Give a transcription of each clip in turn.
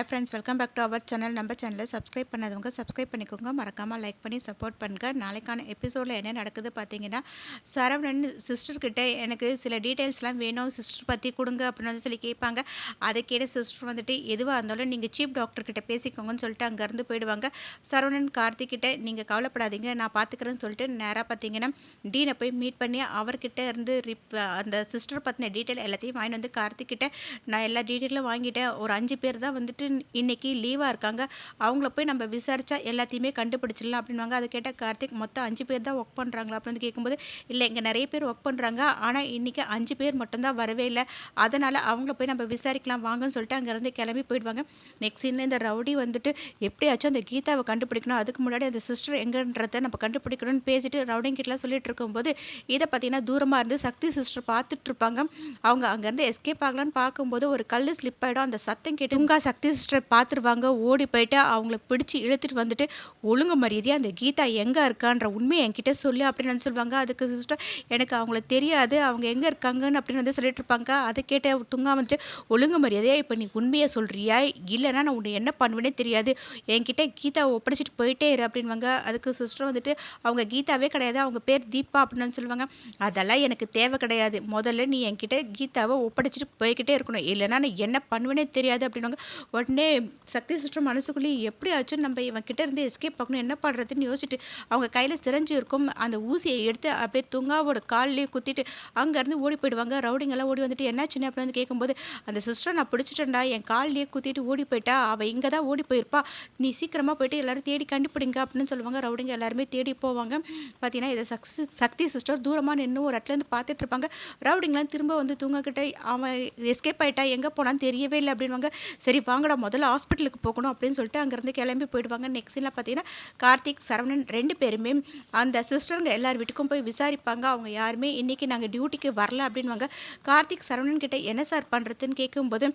Friends, welcome back to our channel. நம்ம சேனலை subscribe பண்ணாதவங்க சப்ஸ்கிரைப் பண்ணிக்கோங்க. மறக்காமல் லைக் பண்ணி சப்போர்ட் பண்ணுங்கள். நாளைக்கான எபிசோடில் என்ன நடக்குது பார்த்தீங்கன்னா, சரவணன் சிஸ்டர்கிட்ட எனக்கு சில டீட்டெயில்ஸ்லாம் வேணும், சிஸ்டர் பற்றி கொடுங்க அப்படின்னு வந்து சொல்லி கேட்பாங்க. அதை கேட்ட சிஸ்டர் வந்துட்டு எதுவாக இருந்தாலும் நீங்கள் சீஃப் டாக்டர்கிட்ட பேசிக்கோங்கன்னு சொல்லிட்டு அங்கேருந்து போயிடுவாங்க. சரவணன் கார்த்திக்கிட்ட நீங்கள் கவலைப்படாதீங்க, நான் பார்த்துக்கிறேன்னு சொல்லிட்டு நேராக பார்த்தீங்கன்னா டீனை போய் மீட் பண்ணி அவர்கிட்ட இருந்து அந்த சிஸ்டர் பற்றின டீட்டெயில் எல்லாத்தையும் வாங்கிட்டு வந்து கார்த்திக்கிட்ட நான் எல்லா டீட்டெயிலும் வாங்கிட்டேன். ஒரு 5 பேர் தான் வந்துட்டு இன்னைக்கு லீவாக இருக்காங்க. அவங்கள போய் நம்ம விசாரிச்சா எல்லாத்தையுமே கண்டுபிடிச்சிடலாம் அப்படின்வாங்க. அதை கேட்டால் கார்த்திக் மொத்தம் 5 பேர் தான் ஒர்க் பண்ணுறாங்களா அப்படின்னு கேட்கும்போது, இல்லை இங்கே நிறைய பேர் ஒர்க் பண்ணுறாங்க, ஆனால் இன்னைக்கு 5 பேர் மட்டும்தான் வரவே இல்லை, அதனால் அவங்கள போய் நம்ம விசாரிக்கலாம் வாங்கன்னு சொல்லிட்டு அங்கேருந்து கிளம்பி போயிடுவாங்க. நெக்ஸ்ட் சீனில் இந்த ரவுடி வந்துட்டு எப்படியாச்சும் அந்த கீதாவை கண்டுபிடிக்கணும், அதுக்கு முன்னாடி அந்த சிஸ்டர் எங்கன்றதை நம்ம கண்டுபிடிக்கணும்னு பேசிட்டு ரவுடிங்கிட்டலாம் சொல்லிட்டு இருக்கும்போது இதை பார்த்தீங்கன்னா தூரமாக இருந்து சக்தி சிஸ்டர் பார்த்துட்டு இருப்பாங்க. அவங்க அங்கேருந்து எஸ்கேப் ஆகலான்னு பார்க்கும்போது ஒரு கல் ஸ்லிப் ஆகிடும். அந்த சத்தம் கேட்டு உங்கா சக்தி சிஸ்டர் பார்த்துருவாங்க. ஓடி போயிட்டு அவங்கள பிடிச்சி இழுத்துட்டு வந்துட்டு ஒழுங்கு மரியாதையாக அந்த கீதா எங்கே இருக்கான்ற உண்மையை என்கிட்ட சொல்லு அப்படின்னு வந்து சொல்லுவாங்க. அதுக்கு சிஸ்டர் எனக்கு அவங்கள தெரியாது, அவங்க எங்கே இருக்காங்கன்னு அப்படின்னு வந்து சொல்லிட்டு இருப்பாங்க. அதை கேட்ட துங்கா வந்துட்டு ஒழுங்கு மரியாதையாக இப்போ நீ உண்மையை சொல்கிறியா, இல்லைன்னா நான் உன்னை என்ன பண்ணுவேனே தெரியாது, என்கிட்ட கீதாவை ஒப்படைச்சிட்டு போயிட்டே இரு அப்படின்வாங்க. அதுக்கு சிஸ்டர் வந்துட்டு அவங்க கீதாவே கிடையாது, அவங்க பேர் தீபா அப்படின்னு வந்து சொல்லுவாங்க. அதெல்லாம் எனக்கு தேவை கிடையாது, முதல்ல நீ என்கிட்ட கீதாவை ஒப்படைச்சிட்டு போய்கிட்டே இருக்கணும், இல்லைன்னா நான் என்ன பண்ணுவேனே தெரியாது அப்படின்வாங்க. உடனே சக்தி சிஸ்டர் மனசுக்குள்ளேயே எப்படியாச்சும் நம்ம இவன் கிட்ட இருந்து எஸ்கேப் ஆகணும், என்ன பண்ணுறதுன்னு யோசிச்சுட்டு அவங்க கையில் சிரஞ்சு இருக்கும் அந்த ஊசியை எடுத்து அப்படியே துங்காவோட கால்லேயே குத்திட்டு அங்கேருந்து ஓடி போயிடுவாங்க. ரவுடிங்கெல்லாம் ஓடி வந்துட்டு என்னாச்சுன்னு அப்படின்னு வந்து கேட்கும்போது, அந்த சிஸ்டர் நான் பிடிச்சிட்டேன்டா, என் கால்லேயே குத்திட்டு ஓடி போயிட்டா, அவள் இங்கே தான் ஓடி போயிருப்பா, நீ சீக்கிரமாக போயிட்டு எல்லாரும் தேடி கண்டுபிடிங்க அப்படின்னு சொல்லுவாங்க. ரவுடிங்க எல்லாருமே தேடி போவாங்க. பார்த்தீங்கன்னா இதை சக்தி சிஸ்டர் தூரமாக நின்று ஒரு இடத்துலேருந்து பார்த்துட்டு இருப்பாங்க. ரவுடிங்கெலாம் திரும்ப வந்து தூங்கக்கிட்ட அவன் எஸ்கேப் ஆகிட்டா, எங்கே போனான்னு தெரியவே இல்லை அப்படின்வாங்க. சரி வாங்கடா முதல்ல ஹாஸ்பிட்டலுக்கு போகணும் அப்படின்னு சொல்லிட்டு அங்கேருந்து கிளம்பி போயிடுவாங்க. நெக்ஸ்ட்ல பார்த்தீங்கன்னா கார்த்திக் சரவணன் 2 பேருமே அந்த சிஸ்டருங்க எல்லார் வீட்டுக்கும் போய் விசாரிப்பாங்க. அவங்க யாருமே இன்னைக்கு நாங்கள் டியூட்டிக்கு வரல அப்படின்வாங்க. கார்த்திக் சரவணன் கிட்ட என்ன சார் பண்ணுறதுன்னு கேட்கும்போது,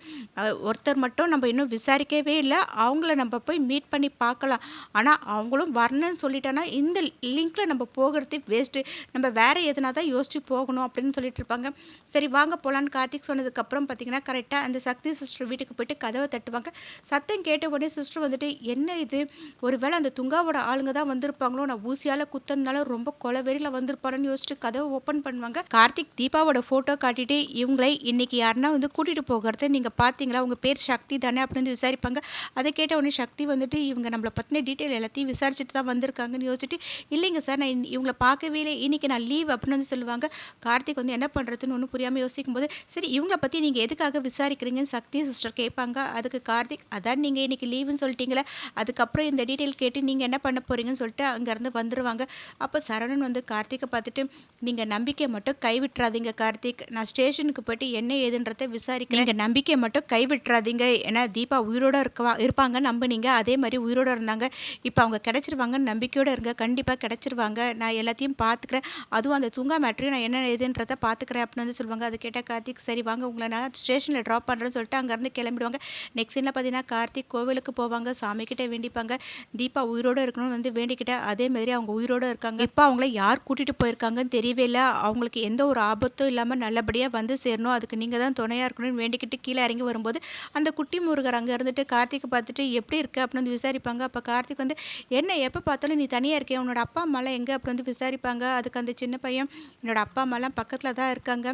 ஒருத்தர் மட்டும் நம்ம இன்னும் விசாரிக்கவே இல்லை, அவங்கள நம்ம போய் மீட் பண்ணி பார்க்கலாம், ஆனால் அவங்களும் வரணும்னு சொல்லிட்டானா இந்த லிங்க்ல நம்ம போகிறது வேஸ்ட்டு, நம்ம வேற எதுனா தான் யோசிச்சு போகணும் அப்படின்னு சொல்லிட்டு இருப்பாங்க. சரி வாங்க போகலான்னு கார்த்திக் சொன்னதுக்கப்புறம் பார்த்தீங்கன்னா கரெக்டாக அந்த சக்தி சிஸ்டர் வீட்டுக்கு போயிட்டு கதவை தட்டுவாங்க. சத்தம் கேட்ட உடனே சிஸ்டர் வந்துட்டு என்ன இது, ஒருவேளை அந்த துங்காவோட ஆளுங்க தான் வந்திருப்பாங்களோ, நான் ஊசியால் குத்ததுனால ரொம்ப கொலவெறியில் வந்திருப்பானு யோசிச்சுட்டு கதவை ஓப்பன் பண்ணுவாங்க. கார்த்திக் தீபாவோட ஃபோட்டோ காட்டிட்டு இவங்களை இன்னைக்கு யாருன்னா வந்து கூட்டிகிட்டு போகிறத நீங்கள் பார்த்தீங்களா, உங்கள் பேர் சக்தி தானே அப்படின்னு விசாரிப்பாங்க. அதை கேட்ட உடனே சக்தி வந்துட்டு இவங்க நம்மளை பற்றின டீட்டெயில் எல்லாத்தையும் விசாரிச்சுட்டு தான் வந்திருக்காங்கன்னு யோசிச்சுட்டு, இல்லைங்க சார் நான் இவங்களை பார்க்கவே இல்லை, இன்னைக்கு நான் லீவ் அப்படின்னு வந்து சொல்லுவாங்க. கார்த்திக் வந்து என்ன பண்ணுறதுன்னு ஒன்றும் புரியாமல் யோசிக்கும் போது, சரி இவங்களை பற்றி நீங்கள் எதுக்காக விசாரிக்கிறீங்கன்னு சக்தி சிஸ்டர் கேட்பாங்க. அதுக்கு கார்த்திக் அதான் நீங்கள் இன்னைக்கு லீவுன்னு சொல்லிட்டீங்களே, அதுக்கப்புறம் இந்த டீட்டெயில் கேட்டு நீங்கள் என்ன பண்ண போகிறீங்கன்னு சொல்லிட்டு அங்கேருந்து வந்துடுவாங்க. அப்போ சரவணன் வந்து கார்த்திகை பார்த்துட்டு, நீங்கள் நம்பிக்கை மட்டும் கைவிட்டுறாதீங்க கார்த்திக், நான் ஸ்டேஷனுக்கு போயிட்டு என்ன ஏதுன்றதை விசாரிக்கிறேன், நீங்கள் நம்பிக்கை மட்டும் கைவிட்டுறாதீங்க, ஏன்னா தீபா உயிரோடு இருப்பாங்க நம்பினீங்க, அதே மாதிரி உயிரோடு இருந்தாங்க, இப்போ அவங்க கிடச்சிருவாங்கன்னு நம்பிக்கையோடு இருங்க, கண்டிப்பாக கிடச்சிருவாங்க, நான் எல்லாத்தையும் பார்த்துக்கிறேன், அதுவும் அந்த தூங்கா மேட்ரையும் நான் என்ன ஏதுன்றதை பார்த்துக்கிறேன் அப்படின்னு வந்து சொல்லுவாங்க. அது கேட்டால் கார்த்திக் சரி வாங்க உங்களை நான் ஸ்டேஷனில் ட்ராப் பண்ணுறேன்னு சொல்லிட்டு அங்கேருந்து கிளம்பிடுவாங்க. நெக்ஸ்ட் என்ன பார்த்தீங்கன்னா கார்த்திக் கோவிலுக்கு போவாங்க, சாமிக்கிட்ட வேண்டிப்பாங்க, தீபா உயிரோடு இருக்கணும்னு வந்து வேண்டிக்கிட்ட, அதே மாதிரி அவங்க உயிரோடு இருக்காங்க. இப்போ அவங்கள யார் கூட்டிகிட்டு போயிருக்காங்கன்னு தெரியவே இல்லை, அவங்களுக்கு எந்த ஒரு ஆபத்தும் இல்லாமல் நல்லபடியாக வந்து சேரணும், அதுக்கு நீங்கள் தான் துணையாக இருக்கணும்னு வேண்டிக்கிட்டு கீழே இறங்கி வரும்போது அந்த குட்டி முருகர் அங்கே இருந்துட்டு கார்த்திகை பார்த்துட்டு எப்படி இருக்கு அப்படின்னு வந்து விசாரிப்பாங்க. அப்போ கார்த்திக் வந்து என்ன எப்போ பார்த்தாலும் நீ தனியாக இருக்கேன், உன்னோட அப்பா அம்மாலாம் எங்கே அப்படின்னு வந்து விசாரிப்பாங்க. அதுக்கு அந்த சின்ன பையன் என்னோட அப்பா அம்மாலாம் பக்கத்தில் தான் இருக்காங்க.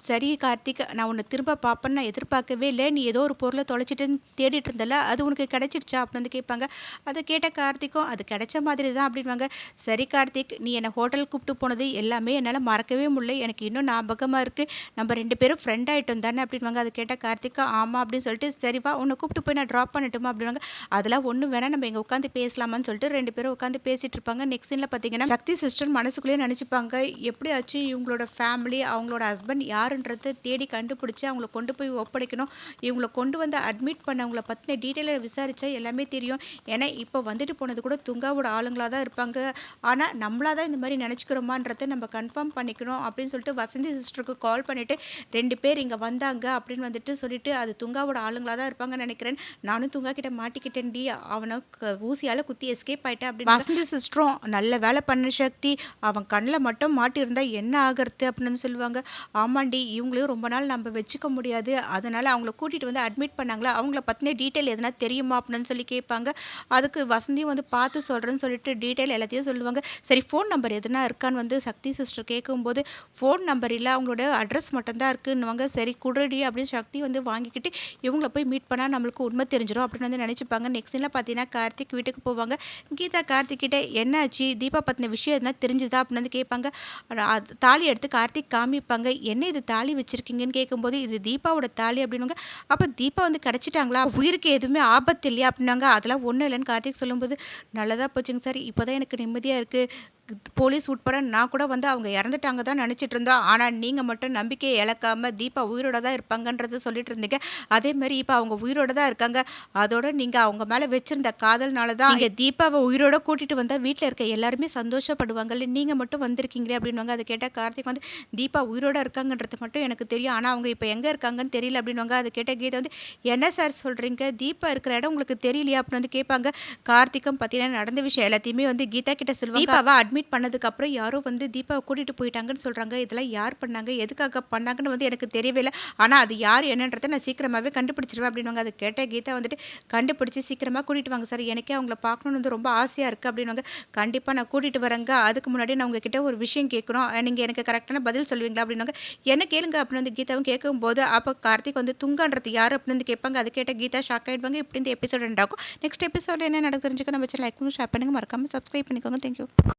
சரி கார்த்திக், நான் உன்னை திரும்ப பார்ப்பேன்னு நான் எதிர்பார்க்கவே இல்லை, நீ ஏதோ ஒரு பொருளை தொலைச்சிட்டுன்னு தேடிட்டு இருந்தல, அது உனக்கு கிடைச்சிருச்சா அப்படின்னு வந்து கேட்பாங்க. அதை கேட்ட கார்த்திக்கும் அது கிடைச்ச மாதிரி தான் அப்படின்வாங்க. சரி கார்த்திக், நீ என்னை ஹோட்டல் கூப்பிட்டு போனது எல்லாமே என்னால் மறக்கவே முடியல, எனக்கு இன்னும் ஞாபகமாக இருக்குது, நம்ம 2 பேரும் ஃப்ரெண்ட் ஆகிட்டோம் தானே அப்படின்வாங்க. அதை கேட்ட கார்த்திக் ஆமாம் அப்படின்னு சொல்லிட்டு, சரிவா உன்னை கூப்பிட்டு போய் நான் ட்ராப் பண்ணட்டுமா அப்படின்வாங்க. அதெல்லாம் ஒன்றும் வேணாம், நம்ம இங்கே உட்காந்து பேசலாமான்னு சொல்லிட்டு 2 பேரும் உட்காந்து பேசிட்டு இருப்பாங்க. நெக்ஸ்ட் சீனில் பார்த்தீங்கன்னா சக்தி சிஸ்டர் மனசுக்குள்ளேயே நினச்சிப்பாங்க, எப்படியாச்சும் இவங்களோட ஃபேமிலி அவங்களோட ஹஸ்பண்ட் யாருன்றதை தேடி கண்டுபிடிச்சி அவங்கள கொண்டு போய் ஒப்படைக்கணும், இவங்களை கொண்டு வந்து அட்மிட் பண்ணவங்கள பற்றின டீட்டெயிலை விசாரித்தா எல்லாமே தெரியும், ஏன்னா இப்போ வந்துட்டு போனது கூட துங்காவோட ஆளுங்களாக தான் இருப்பாங்க, ஆனால் நம்மளாக தான் இந்த மாதிரி நினச்சிக்கிறோமான்றதை நம்ம கன்ஃபார்ம் பண்ணிக்கணும் அப்படின்னு சொல்லிட்டு வசந்தி சிஸ்டருக்கு கால் பண்ணிவிட்டு 2 பேர் இங்கே வந்தாங்க அப்படின்னு வந்துட்டு சொல்லிட்டு அது துங்காவோட ஆளுங்களாக தான் இருப்பாங்கன்னு நினைக்கிறேன், நானும் துங்கா கிட்ட மாட்டிக்கிட்டேன்டி, அவனை ஊசியால் குத்தி எஸ்கேப் ஆகிட்டேன் அப்படின்னு வசந்தி சிஸ்டரும் நல்ல வேலை பண்ண சக்தி, அவன் கண்ணில் மட்டும் மாட்டியிருந்தா என்ன ஆகிறது அப்படின்னு சொல்லுவாங்க. ஆமாண்டி, இவங்களையும் ரொம்ப நாள் நம்ம வச்சுக்க முடியாது, அதனால் அவங்கள கூட்டிகிட்டு வந்து அட்மிட் பண்ணாங்களா, அவங்கள பற்றின பற்றின டீட்டெயில் எதனா தெரியுமா அப்படின்னு சொல்லி கேட்பாங்க. அதுக்கு வசந்தியும் வந்து பார்த்து சொல்கிறேன்னு சொல்லிட்டு டீட்டெயில் எல்லாத்தையும் சொல்லுவாங்க. சரி ஃபோன் நம்பர் எதுனா இருக்கான்னு வந்து சக்தி சிஸ்டர் கேட்கும்போது, ஃபோன் நம்பர் இல்லை, அவங்களோட அட்ரஸ் மட்டும் தான் இருக்குன்னுவாங்க. சரி குடுடி அப்படின்னு சக்தி வந்து வாங்கிக்கிட்டு இவங்கள போய் மீட் பண்ணால் நம்மளுக்கு உண்மை தெரிஞ்சிடும் அப்படின்னு வந்து நினச்சிப்பாங்க. நெக்ஸ்ட் சீனில் பார்த்தீங்கன்னா கார்த்திக் வீட்டுக்கு போவாங்க. கீதா கார்த்திக் கிட்ட என்னாச்சு, தீபா பற்றின விஷயம் எதுனா தெரிஞ்சுதா அப்படின்னு வந்து கேட்பாங்க. அது தாலி எடுத்து கார்த்திக் காமிப்பாங்க. என்ன இது தாலி வச்சிருக்கீங்கன்னு கேட்கும்போது, இது தீபாவோட தாலி அப்படின்னுவாங்க. அப்போ தீபா வந்து கிடச்சிட்டாங்களா, உயிருக்கு எதுவுமே ஆபத்து இல்லையா அப்படின்னாங்க. அதெல்லாம் ஒன்றும் இல்லைன்னு கார்த்திக் சொல்லும்போது, நல்லதாக போச்சுங்க சார், இப்போ தான் எனக்கு நிம்மதியாக இருக்குது. போலீஸ் உட்பட நான் கூட வந்து அவங்க இறந்துட்டாங்க தான் நினச்சிட்டு இருந்தோம். ஆனால் நீங்கள் மட்டும் நம்பிக்கையை இழக்காம தீபா உயிரோட தான் இருப்பாங்கன்றத சொல்லிட்டு இருந்தீங்க. அதே மாதிரி இப்போ அவங்க உயிரோட தான் இருக்காங்க. அதோட நீங்கள் அவங்க மேலே வச்சிருந்த காதல்னால தான் நீங்கள் தீபாவை உயிரோட கூட்டிகிட்டு வந்தால் வீட்டில் இருக்க எல்லாருமே சந்தோஷப்படுவாங்கல்ல, நீங்கள் மட்டும் வந்திருக்கீங்களே அப்படின்வாங்க. அதை கேட்டால் கார்த்திக் வந்து தீபா உயிரோட இருக்காங்கன்றது மட்டும் எனக்கு தெரியும். ஆனால் அவங்க இப்போ எங்கே இருக்காங்கன்னு தெரியல அப்படின்வாங்க. அதை கேட்ட கீதா வந்து என்ன சார் சொல்கிறீங்க, தீபா இருக்கிற இடம் உங்களுக்கு தெரியலையா அப்படின்னு வந்து கேட்பாங்க. கார்த்திக்கும் பார்த்தீங்கன்னா நடந்த விஷயம் எல்லாத்தையுமே வந்து கீதா கிட்ட சொல்லுவாங்க. தீபாவை அட்மிட் பண்ணதுக்கப்புறம் யாரோ வந்து தீபாவை கூட்டிகிட்டு போயிட்டாங்கன்னு சொல்கிறாங்க. இதெல்லாம் யார் பண்ணாங்க, எதுக்காக பண்ணாங்கன்னு வந்து எனக்கு தெரியவே இல்லை. ஆனால் அது யார் என்னன்றதை நான் சீக்கிரமாகவே கண்டுபிடிச்சிருவேன் அப்படின்வாங்க. அதை கேட்ட கீதா வந்துட்டு கண்டுபிடிச்சி சீக்கிரமாக கூட்டிகிட்டு வாங்க சார், எனக்கே அவங்கள பார்க்கணுன்னு வந்து ரொம்ப ஆசையாக இருக்குது அப்படின்வாங்க. கண்டிப்பாக நான் கூட்டிகிட்டு வரேங்க. அதுக்கு முன்னாடி நான் உங்ககிட்ட ஒரு விஷயம் கேட்கணும், நீங்கள் எனக்கு கரெக்டான பதில் சொல்லுவீங்களா அப்படின்வாங்க. என்ன கேளுங்க அப்படின்னு வந்து கீதாவும் கேட்கும்போது, அப்போ கார்த்திக் வந்து துங்கான்றது யார் அப்படின்னு வந்து கேட்பாங்க. அது கேட்ட கீதா ஷாக் ஆகிடுவாங்க. இப்படி இந்த எபிசோட் எண்ட் ஆகும். நெக்ஸ்ட் எபிசோட என்ன நடக்கு தெரிஞ்சுக்க நம்ம சேனல் லைக் பண்ணி ஷேர் பண்ணுங்கள், மறக்காமல் சப்ஸ்கிரைப் பண்ணிக்கோங்க. தேங்க்யூ.